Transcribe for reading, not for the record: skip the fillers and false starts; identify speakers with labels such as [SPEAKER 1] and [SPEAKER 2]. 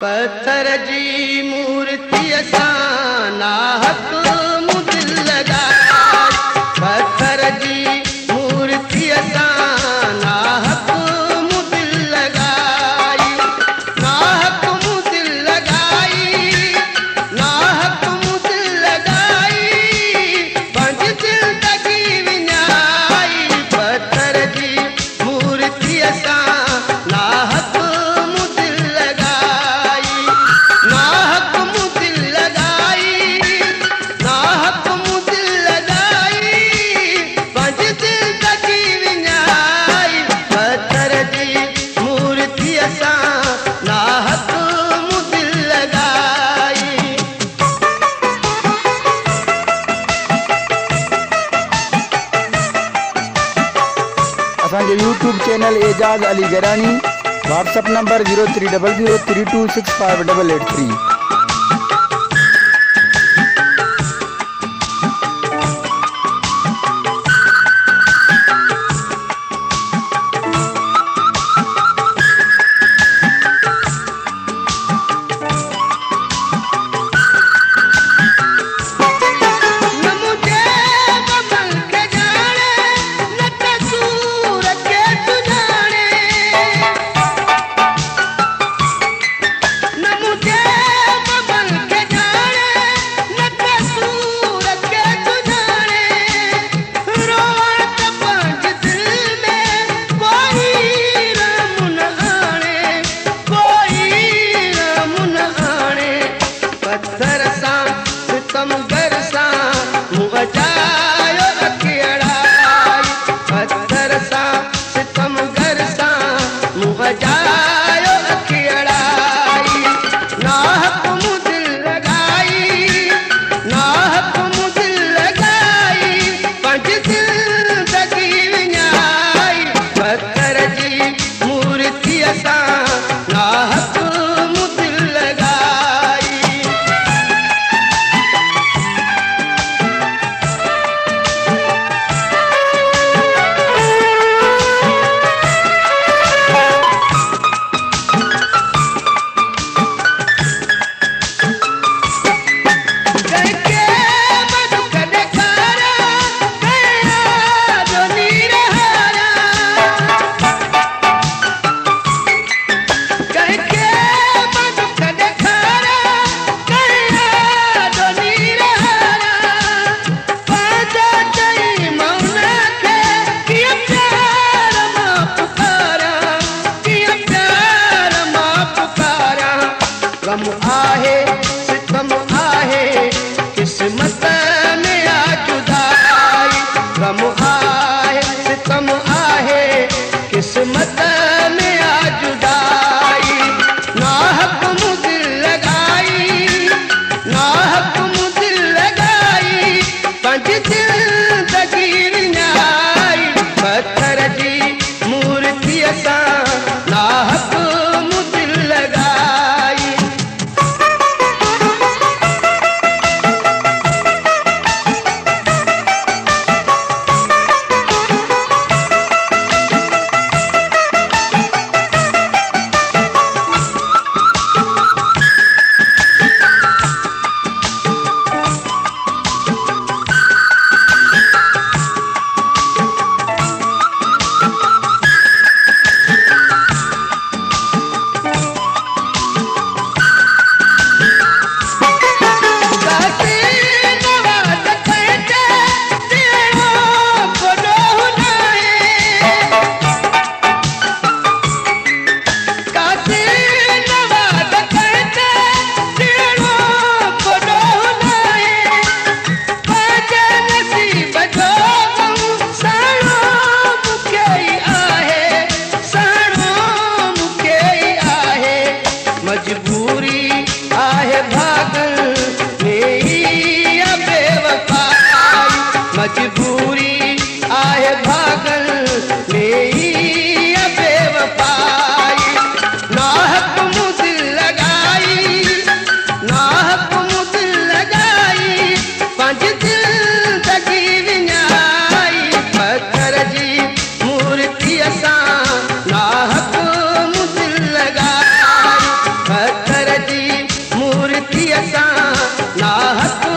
[SPEAKER 1] पत्थर जी मूर्ति असां नाहक मूं दिल लगाई। पत्थर जी मूर्ति असां नाहक मूं दिल लगाई। नाहक मूं दिल लगाई, नाहक मूं दिल लगाई। पंज जिंदगी विञाई। पत्थर जी मूर्ति असां नाहक
[SPEAKER 2] YouTube channel Ejaz Ali Garani. WhatsApp number 030032658883। गम आहे सितम आहे किस्मत में आ जुदाई। गम आहे सितम आहे किस्मत में आ जुदाई। नाहक मूं दिल लगाई, नाहक मूं दिल लगाई। पंज जिंदगी विञाई। पत्थर जी मूर्ति असां नाहक मूं दिल लगाई।
[SPEAKER 1] जी मूर्ति असां नाहक